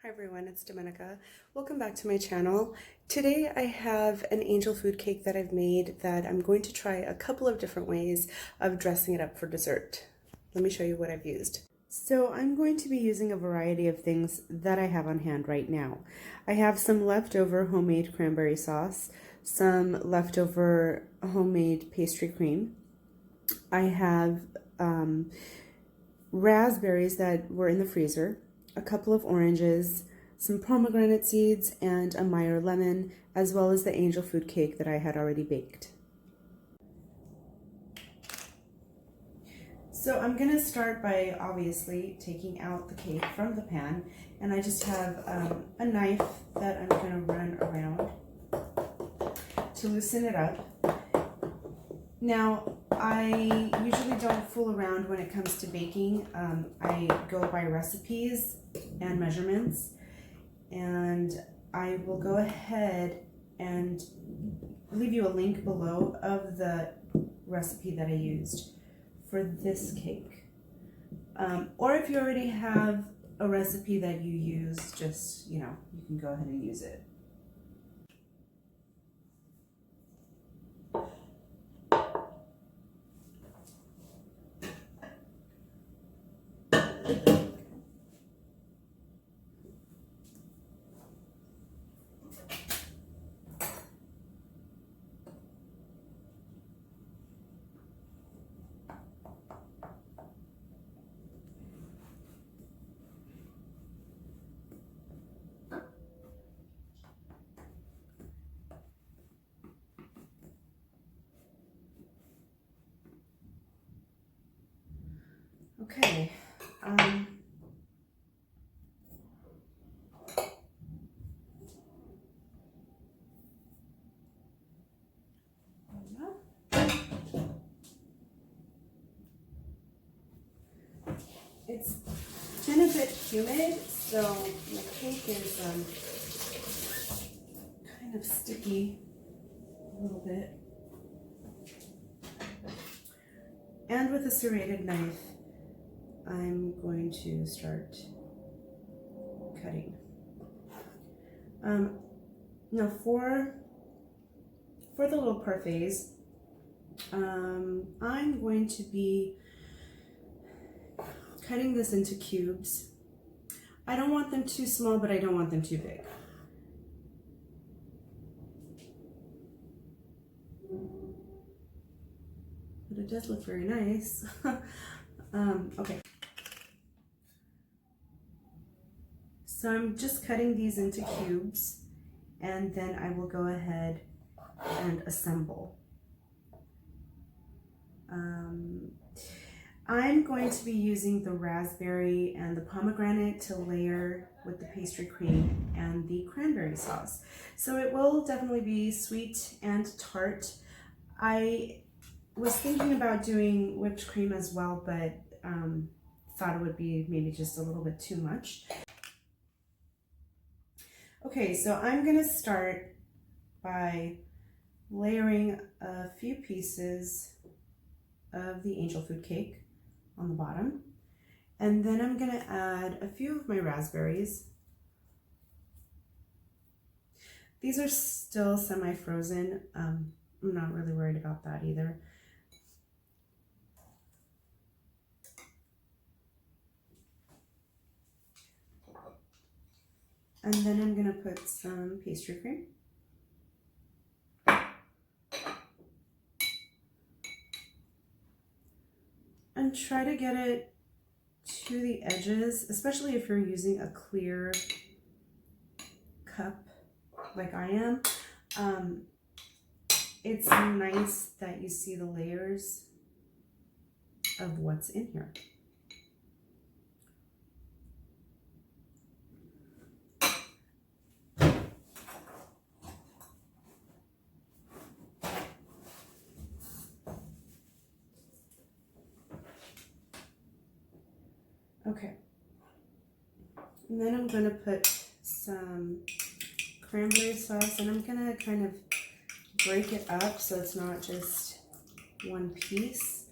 Hi everyone, it's Domenica. Welcome back to my channel. Today I have an angel food cake that I've made that I'm going to try a couple of different ways of dressing it up for dessert. Let me show you what I've used. So I'm going to be using a variety of things that I have on hand right now. I have some leftover homemade cranberry sauce, some leftover homemade pastry cream. I have raspberries that were in the freezer, a couple of oranges, some pomegranate seeds, and a Meyer lemon, as well as the angel food cake that I had already baked. So I'm going to start by obviously taking out the cake from the pan, and I just have a knife that I'm going to run around to loosen it up. Now, I usually don't fool around when it comes to baking. I go by recipes and measurements, and I will go ahead and leave you a link below of the recipe that I used for this cake. Or if you already have a recipe that you use, just, you can go ahead and use it. Okay. It's been a bit humid, so the cake is kind of sticky a little bit. And with a serrated knife, I'm going to start cutting. Now for the little parfaits, I'm going to be cutting this into cubes. I don't want them too small, but I don't want them too big. But it does look very nice. Okay. So I'm just cutting these into cubes, and then I will go ahead and assemble. I'm going to be using the raspberry and the pomegranate to layer with the pastry cream and the cranberry sauce. So it will definitely be sweet and tart. I was thinking about doing whipped cream as well, but thought it would be maybe just a little bit too much. Okay, so I'm gonna start by layering a few pieces of the angel food cake on the bottom, and then I'm gonna add a few of my raspberries. These are still semi-frozen. I'm not really worried about that either. And then I'm gonna put some pastry cream. And try to get it to the edges, especially if you're using a clear cup like I am. It's nice that you see the layers of what's in here. Okay, and then I'm gonna put some cranberry sauce, and I'm gonna kind of break it up so it's not just one piece.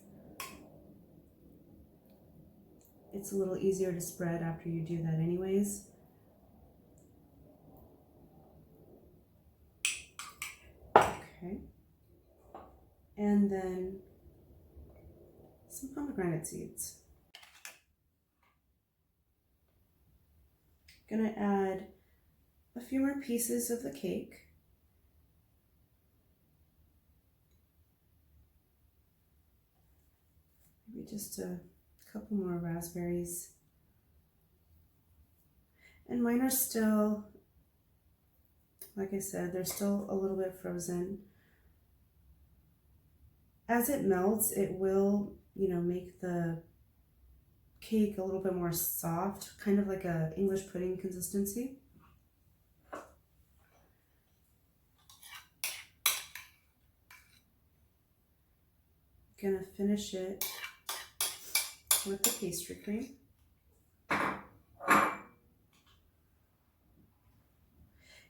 It's a little easier to spread after you do that anyways. and then some pomegranate seeds. Gonna add a few more pieces of the cake. Maybe just a couple more raspberries. And mine are still, like I said, they're still a little bit frozen. As it melts, it will, make the cake a little bit more soft, kind of like a English pudding consistency. Gonna finish it with the pastry cream.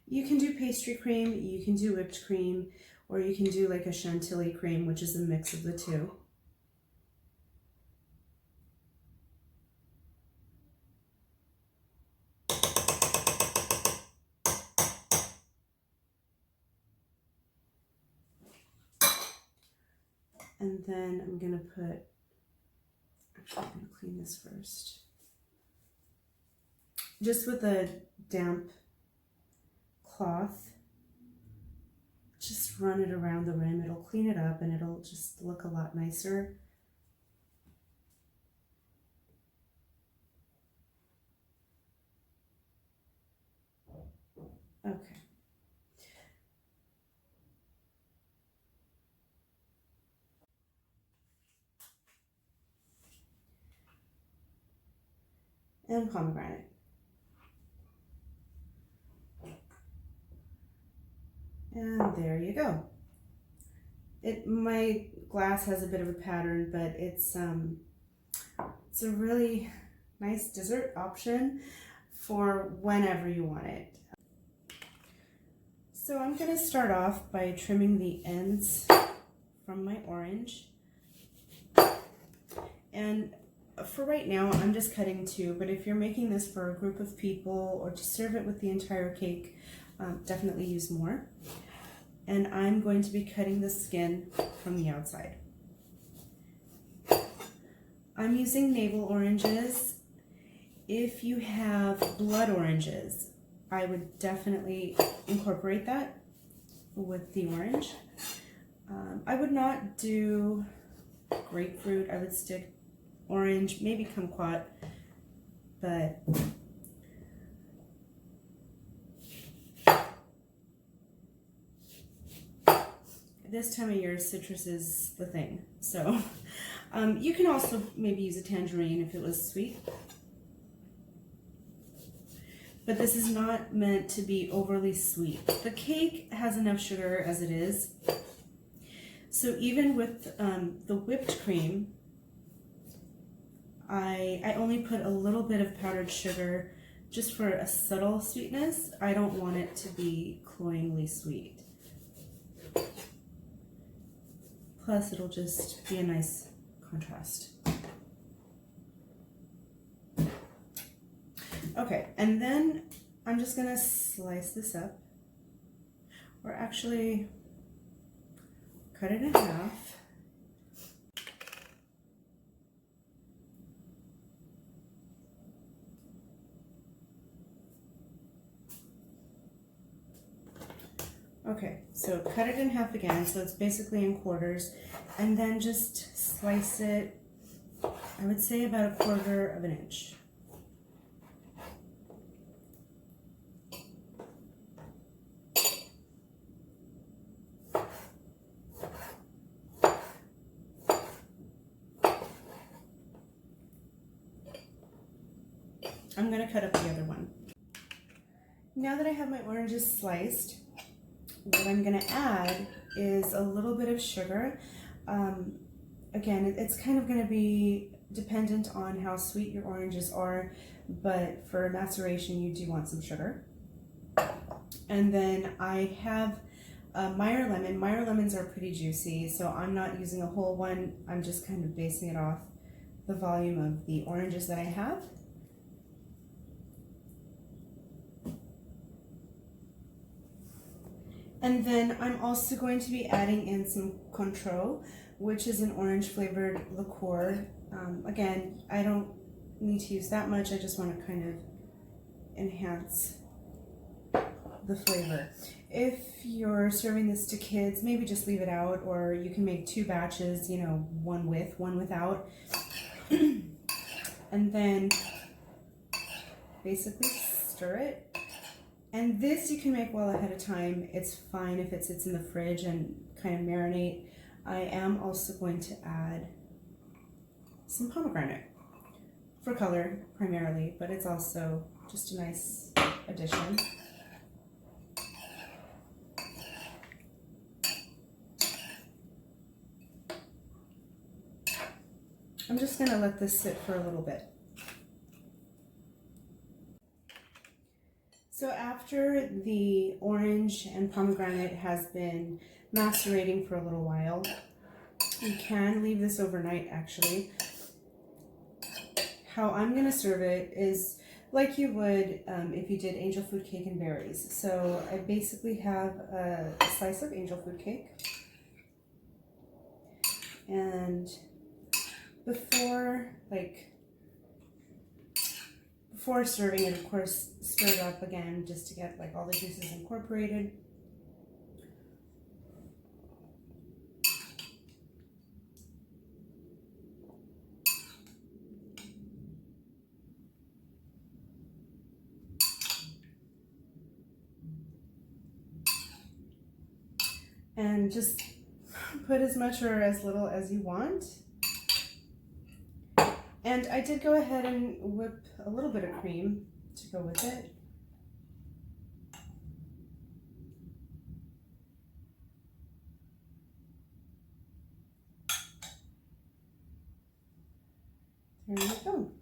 You can do pastry cream, you can do whipped cream, or you can do like a chantilly cream, which is a mix of the two. And then I'm gonna actually I'm gonna clean this first. Just with a damp cloth, just run it around the rim. It'll clean it up and it'll just look a lot nicer. Okay. And pomegranate. And there you go. My glass has a bit of a pattern, but it's a really nice dessert option for whenever you want it. So I'm going to start off by trimming the ends from my orange. And for right now, I'm just cutting two, but if you're making this for a group of people or to serve it with the entire cake, definitely use more. And I'm going to be cutting the skin from the outside. I'm using navel oranges. If you have blood oranges, I would definitely incorporate that with the orange. I would not do grapefruit. I would stick orange, maybe kumquat, but this time of year, citrus is the thing. So you can also maybe use a tangerine if it was sweet. But this is not meant to be overly sweet. The cake has enough sugar as it is. So even with the whipped cream, I only put a little bit of powdered sugar just for a subtle sweetness. I don't want it to be cloyingly sweet. Plus, it'll just be a nice contrast. Okay, and then I'm just gonna slice this up, or actually cut it in half. Okay, so cut it in half again, so it's basically in quarters, and then just slice it, I would say about 1/4 of an inch. I'm going to cut up the other one. Now that I have my oranges sliced, what I'm going to add is a little bit of sugar. Again, it's kind of going to be dependent on how sweet your oranges are, but for maceration you do want some sugar. And then I have Meyer lemon. Meyer lemons are pretty juicy, so I'm not using a whole one. I'm just kind of basing it off the volume of the oranges that I have. And then I'm also going to be adding in some Cointreau, which is an orange flavored liqueur. Again, I don't need to use that much. I just want to kind of enhance the flavor. If you're serving this to kids, maybe just leave it out, or you can make 2 batches, you know, one with, one without. And then basically stir it. And this you can make well ahead of time. It's fine if it sits in the fridge and kind of marinate. I am also going to add some pomegranate for color primarily, but it's also just a nice addition. I'm just going to let this sit for a little bit. So after the orange and pomegranate has been macerating for a little while, you can leave this overnight actually. How I'm going to serve it is like you would if you did angel food cake and berries. So I basically have a slice of angel food cake, and before serving it, of course, stir it up again just to get like all the juices incorporated. And just put as much or as little as you want. And I did go ahead and whip a little bit of cream to go with it. There you go.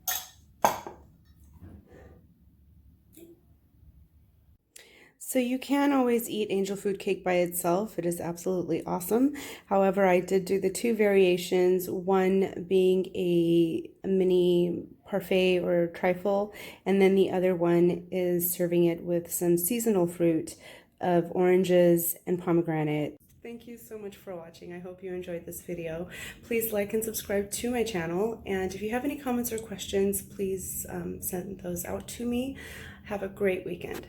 So you can always eat angel food cake by itself. It is absolutely awesome. However, I did do the 2 variations, one being a mini parfait or trifle, and then the other one is serving it with some seasonal fruit of oranges and pomegranate. Thank you so much for watching. I hope you enjoyed this video. Please like and subscribe to my channel, and if you have any comments or questions, please send those out to me. Have a great weekend.